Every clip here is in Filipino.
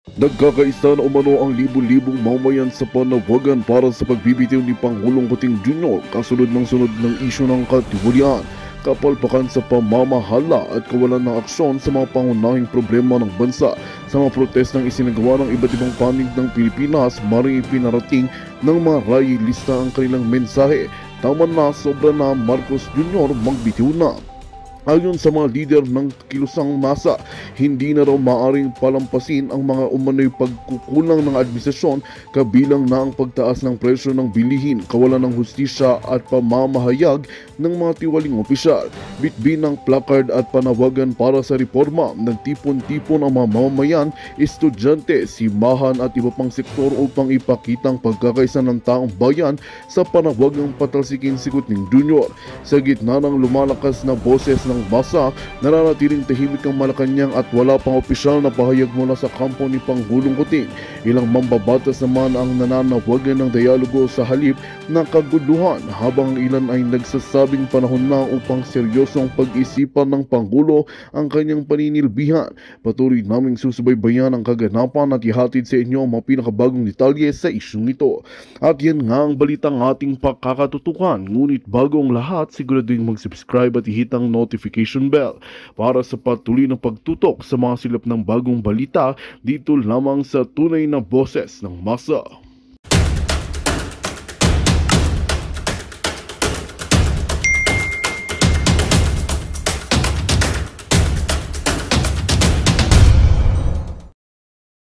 Nagkakaisa na umano ang libu-libong mamayan sa panawagan para sa pagbibitiw ni Pangulong Kuting Jr. kasunod ng sunod ng isyu ng katiwalian, kapalpakan sa pamamahala at kawalan ng aksyon sa mga pangunahing problema ng bansa. Sa mga protestang isinagawa ng iba't ibang panig ng Pilipinas, maring ipinarating ng mga rayilista ang kanilang mensahe. Tama na, sobra na, Marcos Jr. magbitiw na. Ayon sa mga lider ng kilusang masa, hindi na raw maaring palampasin ang mga umano'y pagkukulang ng administrasyon, kabilang na ang pagtaas ng presyo ng bilihin, kawalan ng hustisya at pamamahayag ng mga tiwaling opisyal. Bitbin ng placard at panawagan para sa reforma, nagtipon-tipon ang mga mamamayan, estudyante, simbahan at iba pang sektor upang ipakitang pagkakaisa ng taong bayan sa panawagang patalsikin si Kuting Jr. Sa gitna ng lumalakas na boses ng masa, nananatiling tahimik ang Malacanang at wala pang opisyal na pahayag mula sa kampo ni Pangulong Kuting. Ilang mambabatas naman ang nananawagan ng dialogo sa halip na kaguluhan, habang ilan ay nagsasabing panahon na upang seryosong pag-isipan ng Pangulo ang kanyang paninilbihan. Patuloy naming susubaybayan ang kaganapan at ihatid sa inyo ang mga pinakabagong detalye sa isyung ito. At yan nga ang balitang ating pakakatutukan. Ngunit bago ang lahat, siguraduhin mag-subscribe at ihit ang notification bell para sa patuloy na pagtutok sa mga silap ng bagong balita dito lamang sa tunay na boses ng masa.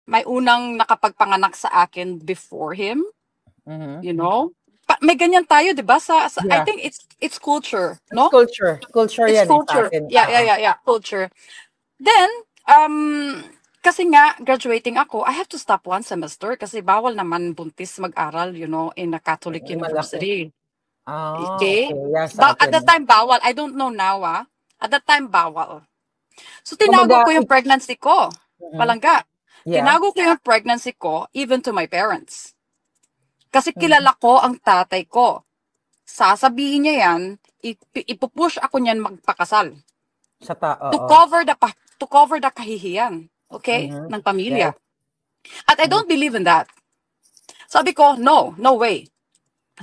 May unang nakapagpanganak sa akin before him, you know? May ganyan tayo, 'di ba? I Yeah. think it's culture, no? Culture. Culture It's yan sa culture. atin. Yeah, culture. Then, kasi nga graduating ako, I have to stop one semester kasi bawal naman buntis mag-aral, you know, in a Catholic Malaki. university. Okay. Okay? Yeah, sa At atin. that time bawal. I don't know now, At that time bawal. So tinago ko yung pregnancy ko. Palangga. Yeah. Tinago ko yung pregnancy ko even to my parents. Kasi kilala ko ang tatay ko. Sasabihin niya yan, ipupush ako niyan magpakasal. Sa tao. To cover the kahihiyan, okay, ng pamilya. Yeah. At I don't believe in that. Sabi ko, no way.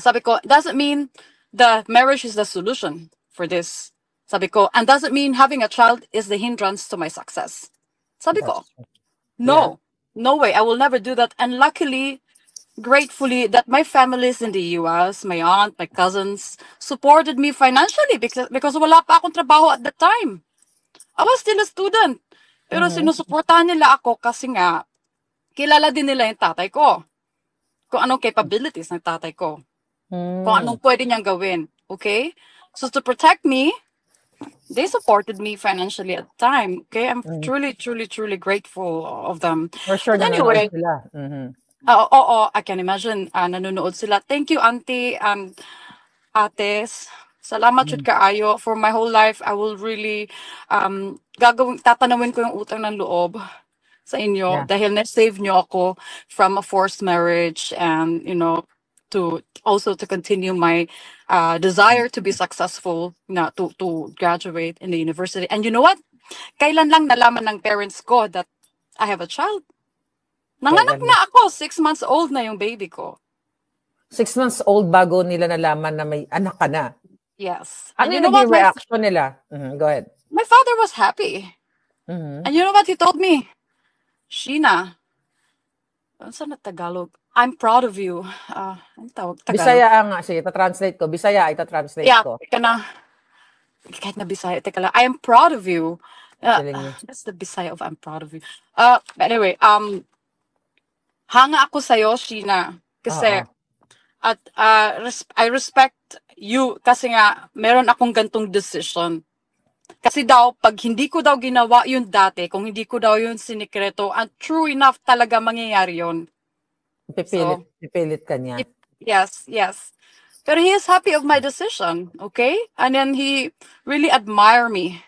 Sabi ko, doesn't mean the marriage is the solution for this. Sabi ko, and doesn't mean having a child is the hindrance to my success. Sabi ko, no way, I will never do that. And luckily, gratefully, that my families in the US, my aunt, my cousins, supported me financially because wala pa akong trabaho at that time. I was still a student. Pero sinusuportahan nila ako kasi nga, kilala din nila yung tatay ko. Kung anong capabilities ng tatay ko. Kung anong pwede niyang gawin. Okay? So to protect me, they supported me financially at the time. Okay? I'm truly grateful of them. For sure, But anyway, sila. I can imagine nanonood sila. Thank you, auntie and ates. Salamat jud kaayo. For my whole life, I will really tatanawin ko yung utang ng loob sa inyo dahil na-save nyo ako from a forced marriage and, you know, to continue my desire to be successful, to graduate in the university. And you know what? Kailan lang nalaman ng parents ko that I have a child? Nanganak na ako, 6 months old na yung baby ko. 6 months old bago nila nalaman na may anak ka na? Yes. Ano yung naging reaction nila? Go ahead. My father was happy. And you know what he told me? Sheena, saan na Tagalog? I'm proud of you. Ano tawag? Tagalog? Bisaya nga. Sige, ta-translate ko. Bisaya, ita-translate ko. Kahit na Bisaya. Teka lang. I am proud of you. That's the Bisaya of I'm proud of you. Anyway, hanga ako sa'yo, Sheena. Kasi, I respect you kasi nga, meron akong gantong decision. Kasi daw, pag hindi ko daw ginawa yun dati, kung hindi ko daw yun sinikreto, and true enough talaga mangyayari yun. Pipilit ka niya. Yes. Pero he is happy of my decision, okay? And then he really admire me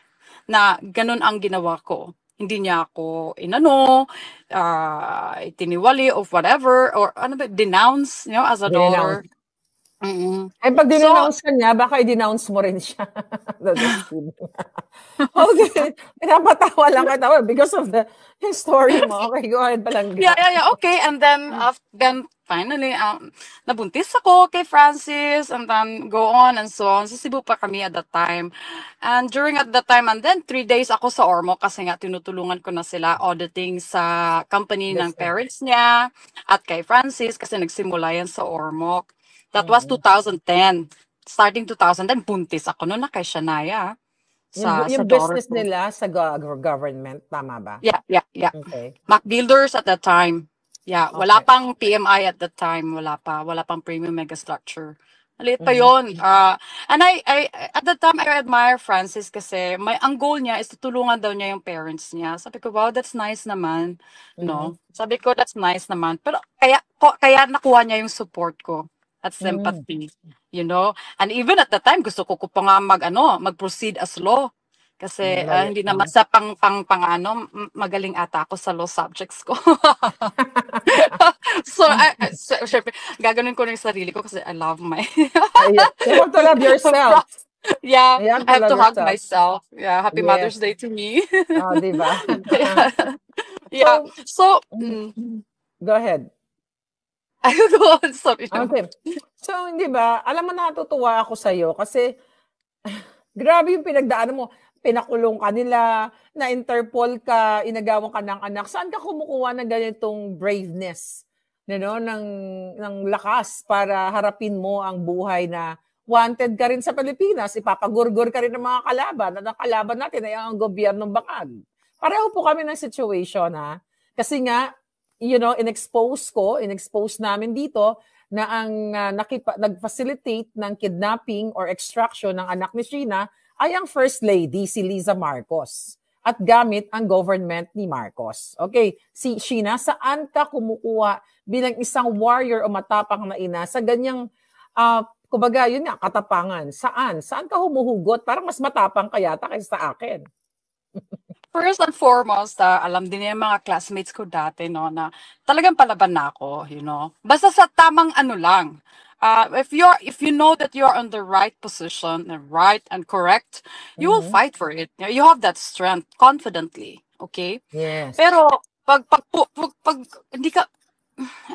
na ganun ang ginawa ko. Hindi niya ako itiniwali of whatever, or denounce, as a daughter. Mm. Ay, pag So, dinonounce ka niya, baka i-denounce mo rin siya. No, just kidding. Okay. Pinapatawa lang kita because of the yung story mo. Okay, go ahead, Palangga. yeah. Okay, and then finally, nabuntis ako kay Francis, and then go on and so on. Sa Cebu pa kami at that time. And during at that time, and then 3 days ako sa Ormoc kasi nga tinutulungan ko na sila auditing sa company ng Business. parents niya at kay Francis kasi nagsimula yan sa Ormoc. That was Mm. 2010. Starting 2010, buntis ako noon na kay Shania sa Yung daughter business ko. nila sa government, tama ba? Yeah. Okay. Mac Builders at that time. Yeah, wala Okay. pang PMI at that time. Wala pang premium mega structure. Maliit pa Mhm. yon. And I at that time I admire Francis kasi ang goal niya is tutulungan daw niya yung parents niya. Sabi ko, wow, that's nice naman. No. Sabi ko, that's nice naman. Pero kaya nakuha niya yung support ko at sympathy, you know. And even at the time gusto ko pa nga mag-proceed as law. Kasi Lawyer. hindi naman sa magaling ata ako sa law subjects ko. So, syempre, gaganon ko na yung sarili ko kasi I love my... You have to love yourself. Yeah, You have I have to hug yourself. myself. Yeah, happy Mother's Yes. Day to me. Di ba? Yeah. So, Go ahead. I go on, sorry. Okay. So, hindi ba, alam mo, natutuwa ako sa'yo kasi grabe yung pinagdaanan mo. Pinakulong ka nila, na-Interpol ka, inagawan ka ng anak. Saan ka kumukuha ng ganitong braveness, ng lakas para harapin mo ang buhay na wanted ka rin sa Pilipinas, ipapagurgur ka rin ng mga kalaban, at ang kalaban natin ay ang gobyernong bakag. Pareho po kami ng situation, ha? Kasi nga, in-expose namin dito na ang nag-facilitate ng kidnapping or extraction ng anak ni Sheena ay ang First Lady, si Liza Marcos. At gamit ang government ni Marcos. Okay, si Sheena, saan ka kumukuha bilang isang warrior o matapang na ina sa ganyang, kumbaga, yun nga, katapangan? Saan? Saan ka humuhugot? Parang mas matapang ka yata kaysa sa akin. First and foremost, alam din yung mga classmates ko dati, no, na talagang palaban na ako, Basta sa tamang lang. If you know that you're on the right position, and right and correct, you will fight for it. You have that strength confidently, okay? Yes. Pero pag hindi ka,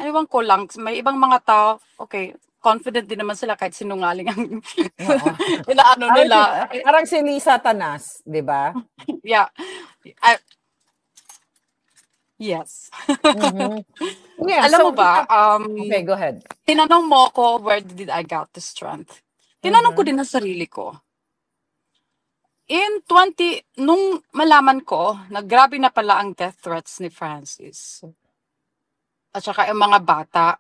ewan ko lang, may ibang mga tao, okay, confident din naman sila kahit sinungaling ang inaano nila. Parang si Lisa Tanas, di ba? Yeah. Yes. Yeah, Alam mo ba, okay, go ahead. tinanong mo ko, where did I got the strength? Tinanong ko din ang sarili ko. Nung malaman ko, na grabe na pala ang death threats ni Francis. At saka yung mga bata,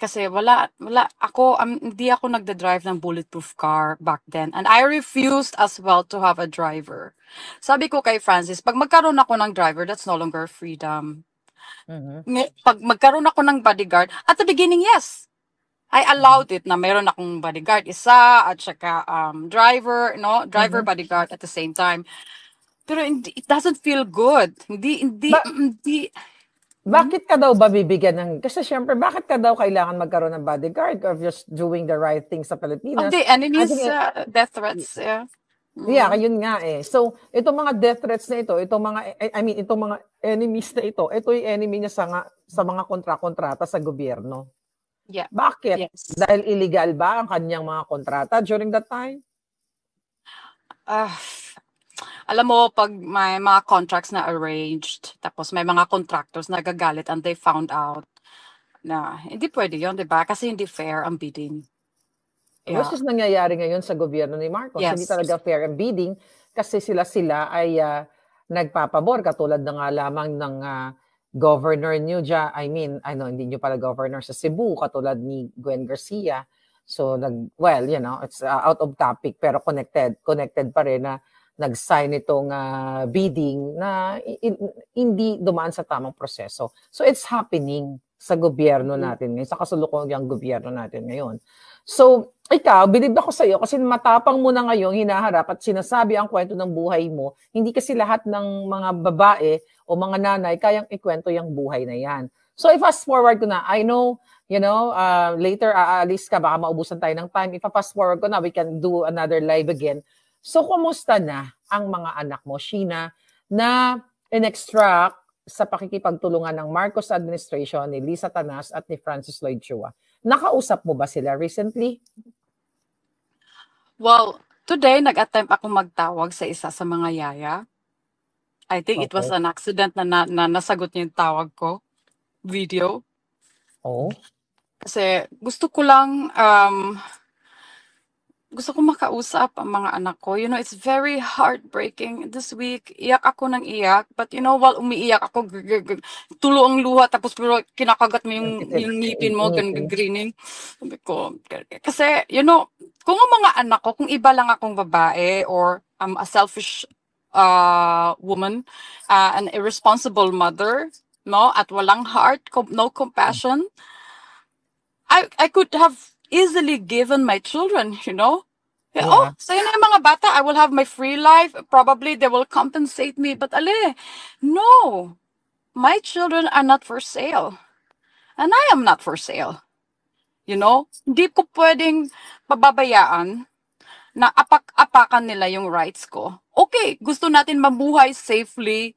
kasi hindi ako nagda-drive ng bulletproof car back then. And I refused as well to have a driver. Sabi ko kay Francis, pag magkaroon ako ng driver, that's no longer freedom. Pag magkaroon ako ng bodyguard, at the beginning, yes, I allowed it na meron akong bodyguard, isa, at saka driver, bodyguard at the same time. Pero it doesn't feel good. Hindi. Bakit ka daw ba bibigyan ng... Kasi syempre, bakit ka daw kailangan magkaroon ng bodyguard of just doing the right thing sa Pilipinas? The enemies, death threats, yeah. Yeah, yun nga eh. So, itong mga death threats na ito, itong mga enemies na ito yung enemy niya sa mga kontrata sa gobyerno. Yeah. Bakit? Yes. Dahil illegal ba ang kanyang mga kontrata during that time? Alam mo, pag may mga contracts na arranged, tapos may mga contractors na gagalit and they found out na hindi pwede yun, di ba? Kasi hindi fair ang bidding. Yeah. Which is nangyayari ngayon sa gobyerno ni Marcos. Yes. Hindi talaga fair ang bidding kasi sila ay nagpapabor katulad na nga lamang ng governor niyo dyan. Hindi niyo pala governor sa Cebu katulad ni Gwen Garcia. So, it's out of topic pero connected pa rin na nag-sign itong bidding na hindi dumaan sa tamang proseso. So, it's happening sa gobyerno natin ngayon, sa kasalukuyang gobyerno natin ngayon. So, ikaw, bilib ako sa'yo kasi matapang mo na ngayon hinaharap at sinasabi ang kwento ng buhay mo. Hindi kasi lahat ng mga babae o mga nanay kayang ikwento yung buhay na yan. So, i-fast forward ko na. I know, later aalis ka, baka maubusan tayo ng time. Ipa-fast forward ko na, we can do another live again. So, kumusta na ang mga anak mo, Sheena, na in-extract sa pakikipagtulungan ng Marcos administration, ni Lisa Tanas at ni Francis Lloyd Chua? Nakausap mo ba sila recently? Well, today nag-attempt ako magtawag sa isa sa mga yaya. I think it was Okay. an accident na nasagot niya yung tawag ko. Video. Oh, Kasi gusto ko makausap ang mga anak ko. You know, it's very heartbreaking. This week, iyak ako ng iyak. But you know, while umiiyak ako, tulo ang luha, tapos pero kinakagat mo yung ngipin mo, ngipin. grinning. Sabi ko, kasi, you know, kung ang mga anak ko, kung iba lang akong babae, or I'm a selfish woman, an irresponsible mother, no, at walang heart, no compassion, I could have easily given my children, you know. Yeah, Yeah. oh, sa'yo na yung mga bata, I will have my free life. Probably they will compensate me. But no. My children are not for sale. And I am not for sale. You know? Hindi ko pwedeng pababayaan na apak-apakan nila yung rights ko. Okay, gusto natin mabuhay safely,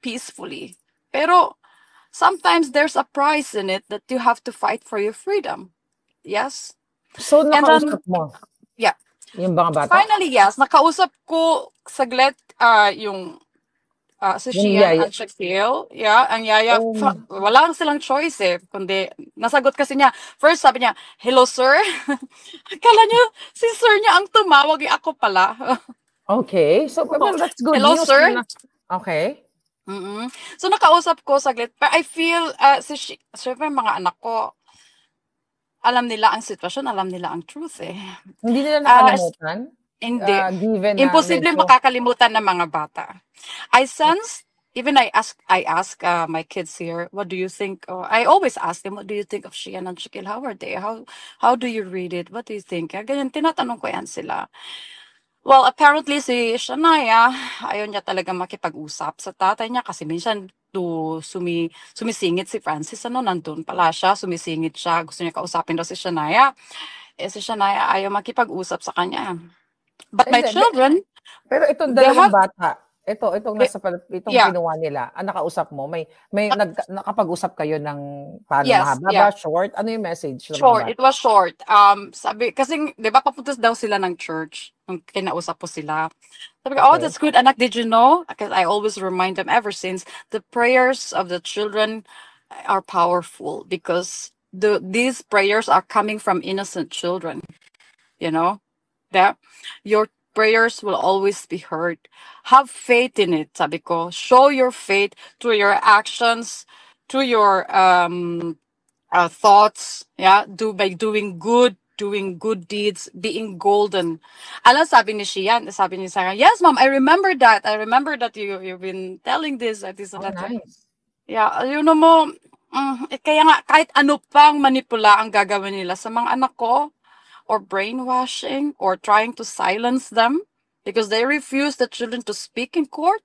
peacefully. Pero sometimes there's a price in it that you have to fight for your freedom. Yes? So, And then, nakausap mo yeah. yung mga bata? Finally, yes. Nakausap ko saglit yung si Yung Shian yaya. at Shaquille. Yeah, ang yaya. Oh. Wala silang choice eh. Kundi, nasagot kasi niya. First, sabi niya, hello, sir. Akala niyo, si sir niya ang tumawag. Ako pala. Okay. So, well, that's good Hello, news. sir. Okay. Mm-mm. So, nakausap ko saglit. But I feel, syempre, mga anak ko, alam nila ang sitwasyon, alam nila ang truth eh. Hindi nila nakalimutan? Hindi. Given na Imposible medyo- makakalimutan ng mga bata. I sense, even I ask my kids here, what do you think? I always ask them, what do you think of Shian and Shaquille? How are they? How do you read it? What do you think? Ganyan, tinatanong ko yan sila. Well, apparently si Shania, ayaw niya talaga makipag-usap sa tatay niya kasi minsan sumisingit si Francis, nandun pala siya, sumisingit siya, gusto niya kausapin daw si Shania. Si Shania ayaw makipag-usap sa kanya. But my Hindi, children, pero itong they dalawang have- bata, itong Yeah. kinuha nila, ang nakausap mo, may nakapag-usap kayo ng paano, Yes, mahaba ba, yeah. short? Ano yung message? ng mga Short, bata? it was short. Sabi, kasi, di ba, papunta daw sila ng church. Nung kinausap ko sila. Sabi ko, oh, Okay. that's good, anak, did you know? Because I always remind them ever since, the prayers of the children are powerful because these prayers are coming from innocent children. You know? That your prayers will always be heard. Have faith in it, sabi ko. Show your faith through your actions, through your thoughts, yeah, by doing good deeds, being golden. Alam, sabi ni Shian, sabi ni Sarah, yes, mom, I remember that. You've been telling this, this, and Oh, that. nice. Yeah, you know mo, kaya nga, kahit ano pang manipula ang gagawin nila sa mga anak ko, or brainwashing, or trying to silence them, because they refuse the children to speak in court.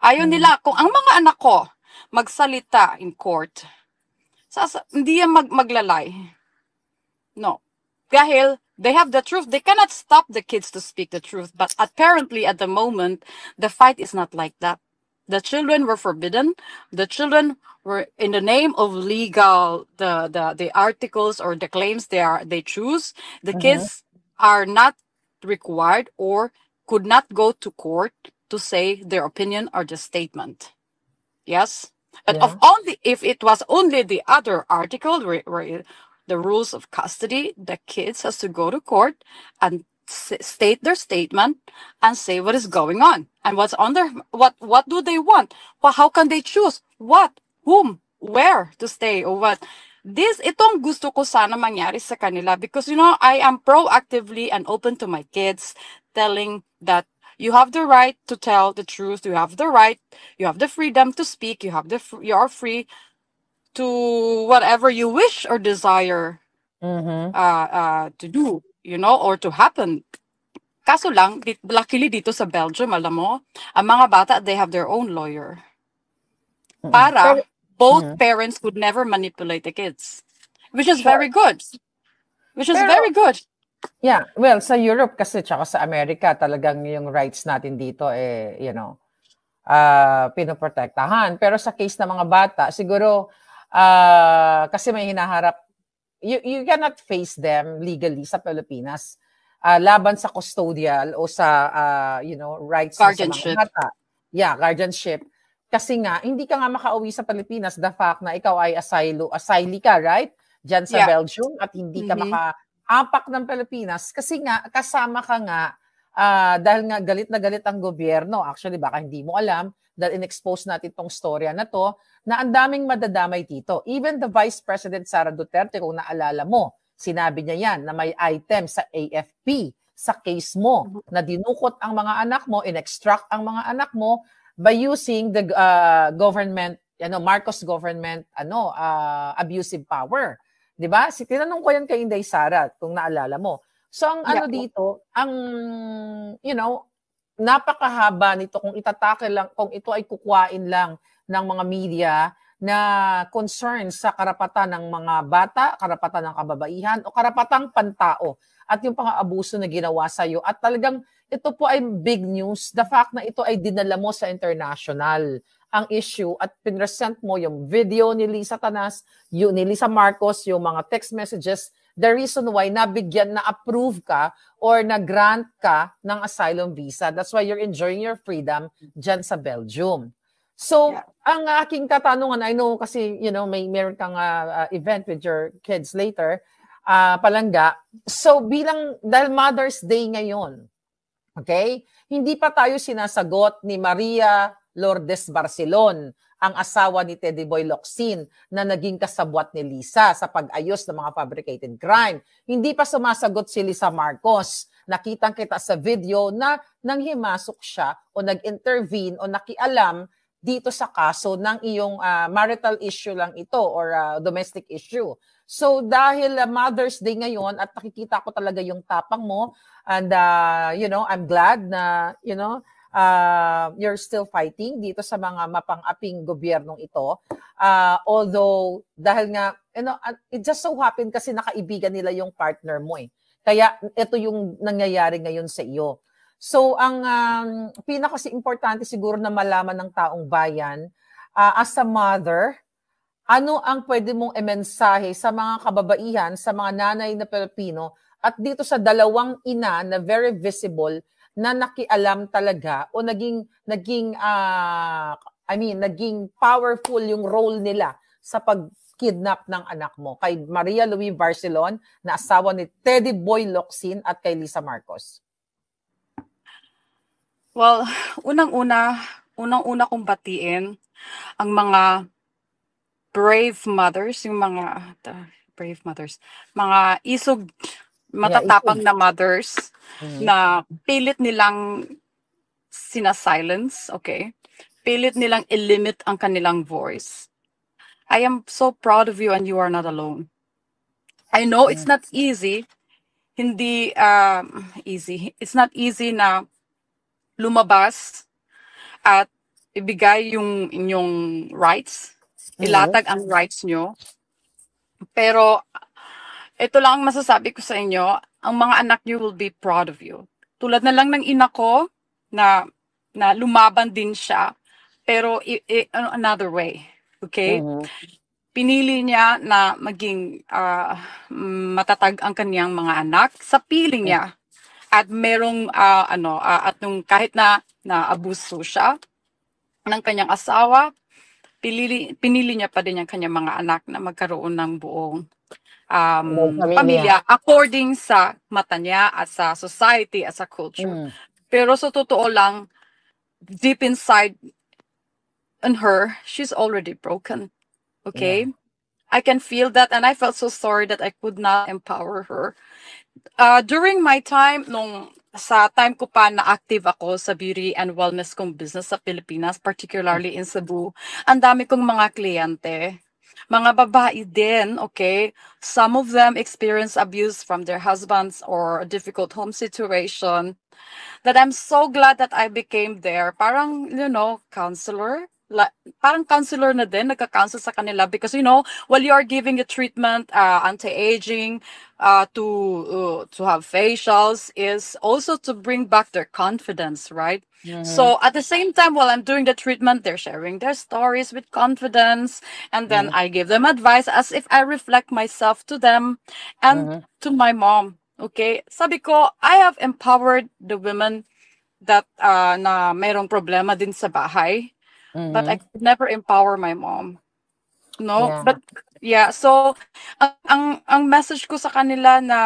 Ayaw nila, kung ang mga anak ko magsalita in court, hindi yan maglalay. No. Dahil they have the truth. They cannot stop the kids to speak the truth. But apparently at the moment, the fight is not like that. The children were forbidden. The children were in the name of legal, the articles or the claims they choose. The kids are not required or could not go to court to say their opinion or the statement. Yes? But Yeah. if it was only the other article where the rules of custody, the kids has to go to court and state their statement and say what is going on and what's on their what do they want? Well, how can they choose what, whom, where to stay or what? Itong gusto ko sana mangyari sa kanila because I am proactively and open to my kids telling that you have the right to tell the truth. You have the freedom to speak. You are free to whatever you wish or desire Mhm. to do, or to happen. Kaso lang, luckily dito sa Belgium, alam mo, ang mga bata, they have their own lawyer. Mm. Pero Para both mhm. parents would never manipulate the kids. Which is Sure. very good. Which is very Pero good. yeah, well, sa Europe kasi tsaka sa Amerika talagang yung rights natin dito pinoprotektahan. Pero sa case ng mga bata, siguro kasi may hinaharap, you cannot face them legally sa Pilipinas laban sa custodial o sa rights mo sa mga Guardianship. bata. Yeah, guardianship. Kasi nga, hindi ka nga makauwi sa Pilipinas the fact na ikaw ay asylee ka, right? Diyan sa Yeah. Belgium at hindi ka Mhm. maka-apak ng Pilipinas kasi nga kasama ka nga dahil nga galit na galit ang gobyerno. Actually, baka hindi mo alam dahil in-expose natin tong storya na to na ang daming madadamay dito. Even the Vice President Sara Duterte, kung naalala mo, sinabi niya yan na may item sa AFP sa case mo na dinukot ang mga anak mo, in-extract ang mga anak mo by using the government, Marcos government, abusive power. 'Di ba? Tinanong ko yan kay Inday Sara kung naalala mo. So ang Yeah. dito, ang napakahaba nito kung itatake lang, kung ito ay kukuhain lang ng mga media na concern sa karapatan ng mga bata, karapatan ng kababaihan o karapatang pantao at yung pang-aabuso na ginawa sa iyo. At talagang ito po ay big news. The fact na ito ay dinala mo sa international ang issue at pinresent mo yung video ni Lisa Tanas, ni Lisa Marcos, yung mga text messages, the reason why nabigyan, na-approve ka or na-grant ka ng asylum visa. That's why you're enjoying your freedom dyan sa Belgium. So, Yeah. ang aking katanungan, I know kasi, meron kang event with your kids later, palangga. So, dahil Mother's Day ngayon, okay, hindi pa tayo sinasagot ni Maria Lourdes Barcelon, ang asawa ni Teddy Boy Locsin na naging kasabwat ni Lisa sa pag-ayos ng mga fabricated crime. Hindi pa sumasagot si Lisa Marcos. Nakitang-kita sa video na nanghimasok siya o nag-intervene o nakialam dito sa kaso ng iyong marital issue lang ito or domestic issue. So dahil Mother's Day ngayon at nakikita ko talaga yung tapang mo and I'm glad na you're still fighting dito sa mga mapang-aping gobyernong ito. Although dahil nga it just so happened kasi nakaibigan nila yung partner mo eh. Kaya ito yung nangyayari ngayon sa iyo. So, ang pinaka-importante siguro na malaman ng taong bayan, as a mother, ano ang pwede mong emensahe sa mga kababaihan, sa mga nanay na Pilipino, at dito sa dalawang ina na very visible, na nakialam talaga o naging powerful yung role nila sa pag-kidnap ng anak mo. Kay Maria Louie Barcelon, na asawa ni Teddy Boy Locsin, at kay Lisa Marcos. Well, unang-una kong batiin ang mga brave mothers, yung mga brave mothers, mga matatapang na mothers na pilit nilang sina-silence, okay? Pilit nilang i-limit ang kanilang voice. I am so proud of you and you are not alone. I know it's not easy. Hindi easy. It's not easy na lumabas at ibigay yung inyong rights, ilatag ang rights nyo. Pero ito lang ang masasabi ko sa inyo, ang mga anak nyo will be proud of you. Tulad na lang ng ina ko na lumaban din siya, pero another way. Okay? Pinili niya na maging matatag ang kaniyang mga anak sa piling niya. At merong at nung kahit na abuso siya ng kanyang asawa, pinili niya pa din ang kanyang mga anak na magkaroon ng buong pamilya according sa mata niya at sa society, at sa culture. Pero sa totoo lang, deep inside in her, she's already broken. Okay? Yeah. I can feel that, and I felt so sorry that I could not empower her. During my time, sa time ko pa na active ako sa beauty and wellness kong business sa Pilipinas, particularly in Cebu, ang dami kong mga kliyente mga babae din, okay? Some of them experience abuse from their husbands or a difficult home situation. That I'm so glad that I became there. Parang, counselor. Parang counselor na din, nagka-counsel sa kanila because, while you are giving a treatment, anti-aging, to have facials, is also to bring back their confidence, right? So at the same time, while I'm doing the treatment, they're sharing their stories with confidence, and then I give them advice as if I reflect myself to them and to my mom. Okay, sabi ko, I have empowered the women that na mayroong problema din sa bahay, but I could never empower my mom. No, Yeah. but yeah, so ang message ko sa kanila na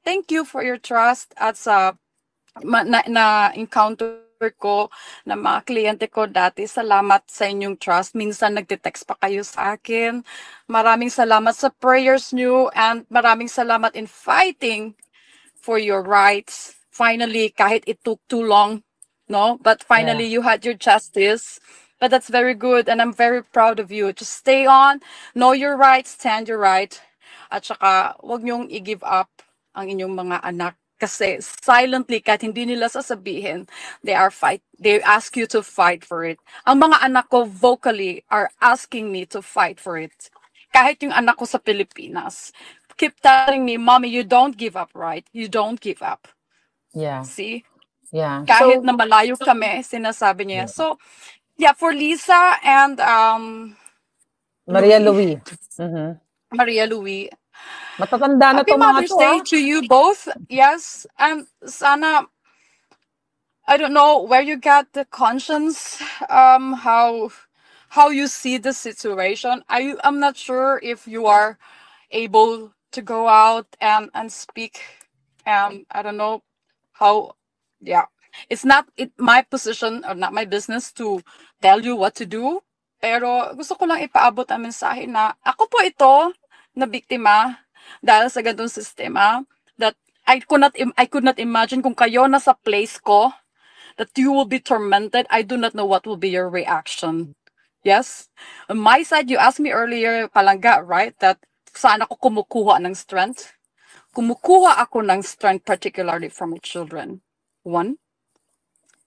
thank you for your trust at sa na encounter ko na mga kliyente ko dati. Salamat sa inyong trust. Minsan nagte-text pa kayo sa akin. Maraming salamat sa prayers niyo, and maraming salamat in fighting for your rights. Finally, kahit it took too long, no? But finally, you had your justice. But that's very good, and I'm very proud of you. Just stay on, know your rights, stand your right. At saka, wag niyong i-give up ang inyong mga anak. Kasi silently, kahit hindi nila sasabihin, they ask you to fight for it. Ang mga anak ko vocally are asking me to fight for it. Kahit yung anak ko sa Pilipinas, keep telling me, Mommy, you don't give up, right? You don't give up. Yeah. See? Yeah. Kahit na malayo kami, sinasabi niya. So, yeah, for Lisa and Maria Louie. Maria Louie, Matatanda na happy to mga Mother's to, Day to you both. Yes, and sana, I don't know where you got the conscience, how you see the situation. I'm not sure if you are able to go out and speak. I don't know how. Yeah, it's not my position or not my business to tell you what to do. Pero gusto ko lang ipaabot ang mensahe na ako po ito na biktima dahil sa ganitong sistema, that I could not imagine kung kayo nasa place ko, that you will be tormented. I do not know what will be your reaction. Yes? On my side, you asked me earlier, Palangga, right? That saan ako kumukuha ng strength? Kumukuha ako ng strength particularly from my children. One,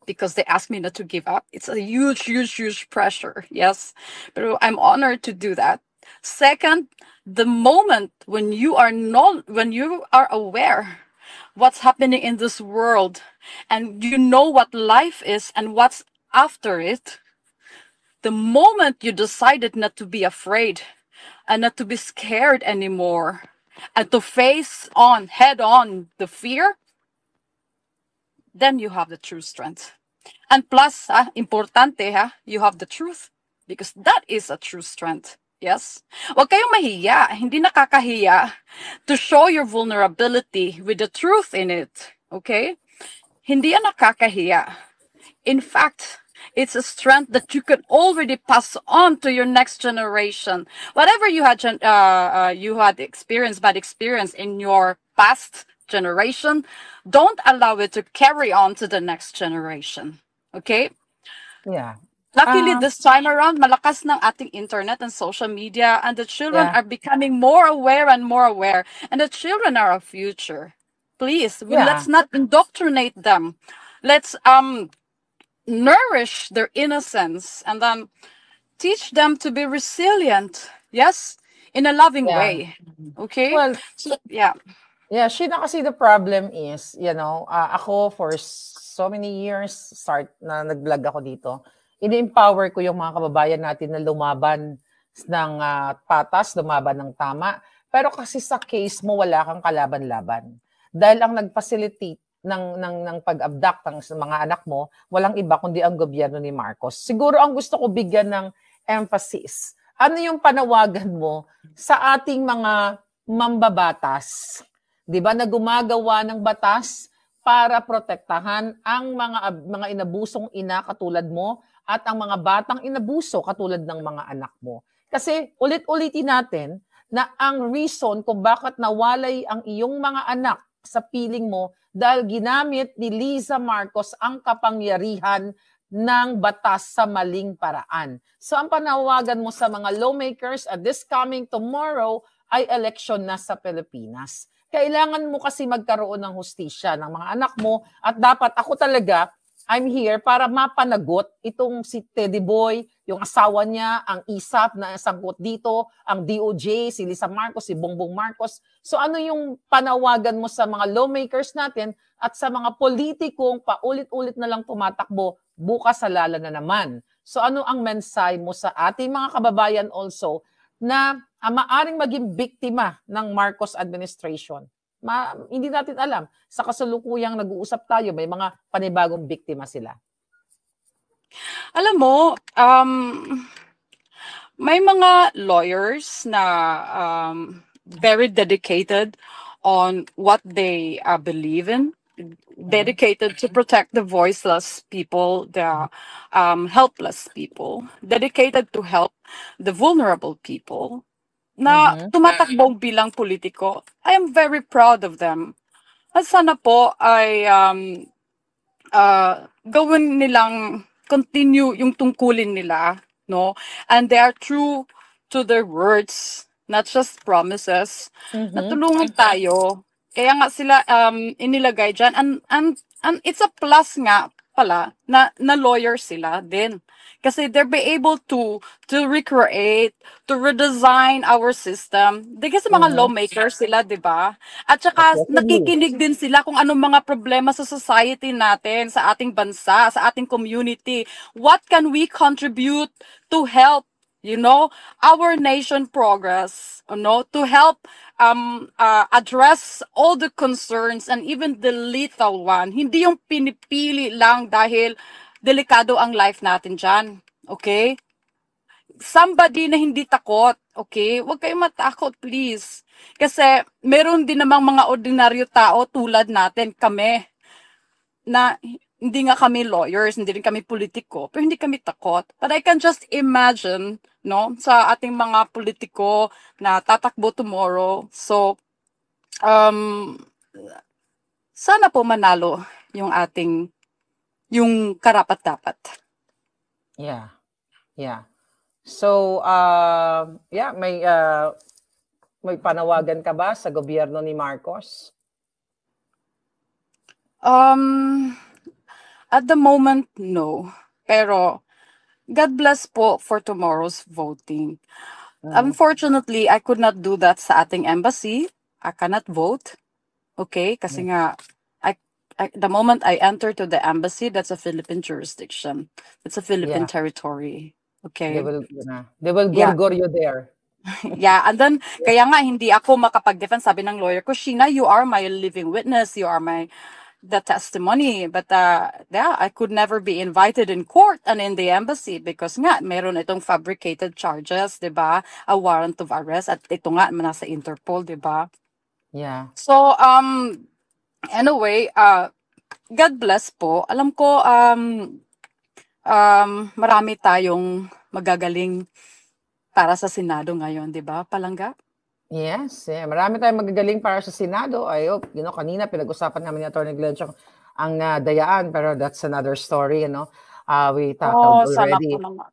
because they asked me not to give up. It's a huge, huge, huge pressure. Yes. But I'm honored to do that. Second, the moment when you are aware what's happening in this world, and you know what life is and what's after it, the moment you decided not to be afraid and not to be scared anymore, and to face on head on the fear, then you have the true strength. And plus, importante, you have the truth, because that is a true strength. Yes? Huwag kayong mahiya, hindi nakakahiya, to show your vulnerability with the truth in it. Okay? Hindi yan nakakahiya. In fact, it's a strength that you can already pass on to your next generation. Whatever you had experienced, bad experience in your past generation, don't allow it to carry on to the next generation. Okay? Yeah. Luckily, this time around, malakas ng ating internet and social media, and the children are becoming more aware and more aware. And the children are our future. Please, let's not indoctrinate them. Let's nourish their innocence, and then teach them to be resilient. Yes, in a loving way. Okay. Well, so, yeah. Yeah, Sheena, kasi the problem is, ako for so many years, na nag-vlog ako dito, ini-empower ko yung mga kababayan natin na lumaban ng patas, lumaban ng tama. Pero kasi sa case mo, wala kang kalaban-laban. Dahil ang nag-facilitate ng pag-abduct ng mga anak mo, walang iba kundi ang gobyerno ni Marcos. Siguro ang gusto ko bigyan ng emphasis, ano yung panawagan mo sa ating mga mambabatas, 'di ba, na gumagawa ng batas para protektahan ang mga inabusong ina katulad mo at ang mga batang inabuso katulad ng mga anak mo. Kasi ulit-ulitin natin na ang reason kung bakit nawalay ang iyong mga anak sa piling mo dahil ginamit ni Liza Marcos ang kapangyarihan ng batas sa maling paraan. So ang panawagan mo sa mga lawmakers at this coming tomorrow ay election na sa Pilipinas. Kailangan mo kasi magkaroon ng hustisya ng mga anak mo at dapat ako talaga, I'm here para mapanagot itong si Teddy Boy, yung asawa niya, ang ISAP na sangkot dito, ang DOJ, si Lisa Marcos, si Bongbong Marcos. So ano yung panawagan mo sa mga lawmakers natin at sa mga politikong paulit-ulit na lang tumatakbo, bukas sa lala na naman. So ano ang mensahe mo sa ating mga kababayan also na maaring maging biktima ng Marcos administration? Hindi natin alam. Sa kasalukuyang nag-uusap tayo, may mga panibagong biktima sila. Alam mo, may mga lawyers na very dedicated on what they believe in, dedicated to protect the voiceless people, the helpless people, dedicated to help the vulnerable people, na tumatakbo bilang politiko. I am very proud of them. At sana po ay gawin nilang continue yung tungkulin nila, no? And they are true to their words, not just promises. Natulungan tayo. Kaya nga sila inilagay dyan. And it's a plus nga pala na lawyer sila din. Kasi they'll be able to recreate, to redesign our system. Di kasi mga lawmakers sila, di ba? At saka nakikinig din sila kung anong mga problema sa society natin, sa ating bansa, sa ating community. What can we contribute to help, our nation progress, to help address all the concerns and even the lethal one. Hindi yung pinipili lang dahil delikado ang life natin dyan. Okay? Somebody na hindi takot. Okay? Huwag kayong matakot, please. Kasi meron din namang mga ordinaryo tao tulad natin, kami, na hindi nga kami lawyers, hindi rin kami politiko, pero hindi kami takot. But I can just imagine, sa ating mga politiko na tatakbo tomorrow. So, sana po manalo yung karapat-dapat. Yeah. So, may panawagan ka ba sa gobyerno ni Marcos? At the moment, no. Pero, God bless po for tomorrow's voting. Unfortunately, I could not do that sa ating embassy. I cannot vote. Okay? Kasi nga, the moment I enter to the embassy, that's a Philippine jurisdiction. It's a Philippine territory. Okay? They will gurgur you there. Yeah, and then, kaya nga, hindi ako makapag-defend. Sabi ng lawyer ko, Sheena, you are my living witness. You are the testimony. But I could never be invited in court and in the embassy because nga, meron itong fabricated charges, di ba? A warrant of arrest. At ito nga, nasa Interpol, di ba? Yeah. So, anyway, God bless po. Alam ko, marami tayong magagaling para sa Senado ngayon, di ba, Palangga? Yes, marami tayong magagaling para sa Senado. I hope, kanina pinag-usapan namin ni Atty. Glenn ang dayaan, pero that's another story, we tackled already. Sana po naman.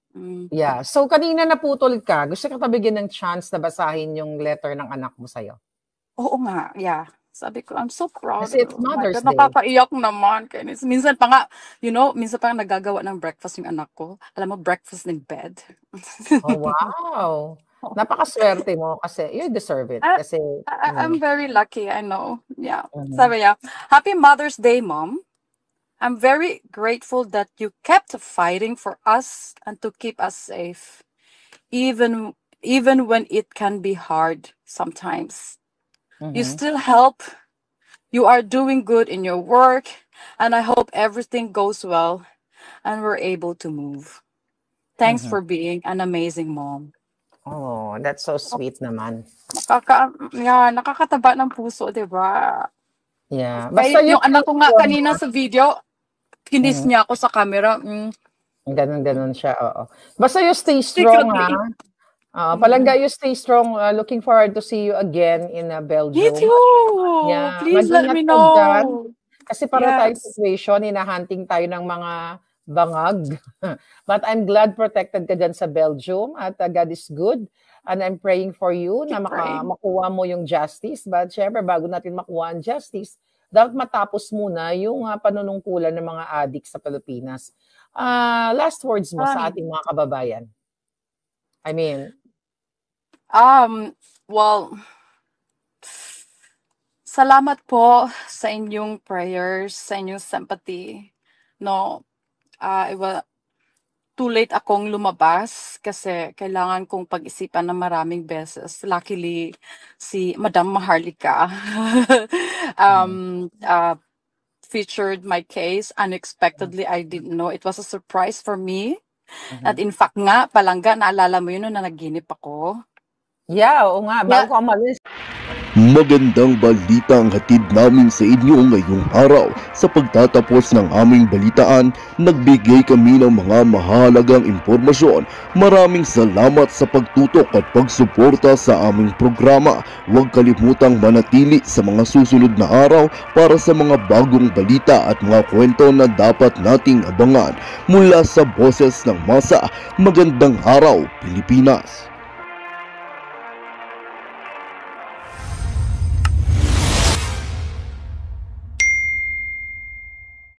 Yeah, so kanina naputol ka. Gusto ka tabigyan ng chance na basahin yung letter ng anak mo sa'yo? Oo nga, yeah. Sabi ko, I'm so proud. Kasi it's Mother's Day. Napapaiyak naman. Minsan pa nga, minsan pa nga nagagawa ng breakfast yung anak ko. Alam mo, breakfast in bed. Oh, wow. Napakaswerte mo kasi you deserve it. Kasi I'm very lucky, I know. Yeah. Sabi niya, Happy Mother's Day, Mom. I'm very grateful that you kept fighting for us and to keep us safe. Even when it can be hard sometimes. You still help. You are doing good in your work. And I hope everything goes well and we're able to move. Thanks for being an amazing mom. Oh, that's so sweet naman. Nakakataba ng puso, di ba? Yeah. Basta yung anak ko nga kanina sa video, kinis niya ako sa camera. Ganun siya, oo. Basta you stay strong, ha? Palangga, you stay strong. Looking forward to see you again in Belgium. Me too! Yeah. Please let me know. Kasi para tayo situation, hinahunting tayo ng mga bangag. But I'm glad protected ka dyan sa Belgium at God is good. And I'm praying for you na makuha mo yung justice. But syempre, bago natin makuha ang justice, dapat matapos muna yung panunungkulan ng mga adik sa Pilipinas. Last words mo sa ating mga kababayan. I mean, well, salamat po sa inyong prayers, sa inyong sympathy. No, too late akong lumabas kasi kailangan kong pag-isipan ng maraming beses. Luckily, si Madam Maharlika featured my case unexpectedly. I didn't know. It was a surprise for me. At in fact nga, palangga, naalala mo yun na naginip ako? Yeah, oo nga. Bago ko umalis. Magandang balita ang hatid namin sa inyo ngayong araw. Sa pagtatapos ng aming balitaan, nagbigay kami ng mga mahalagang impormasyon. Maraming salamat sa pagtutok at pagsuporta sa aming programa. Huwag kalimutang manatili sa mga susunod na araw para sa mga bagong balita at mga kwento na dapat nating abangan. Mula sa Boses ng Masa, magandang araw, Pilipinas!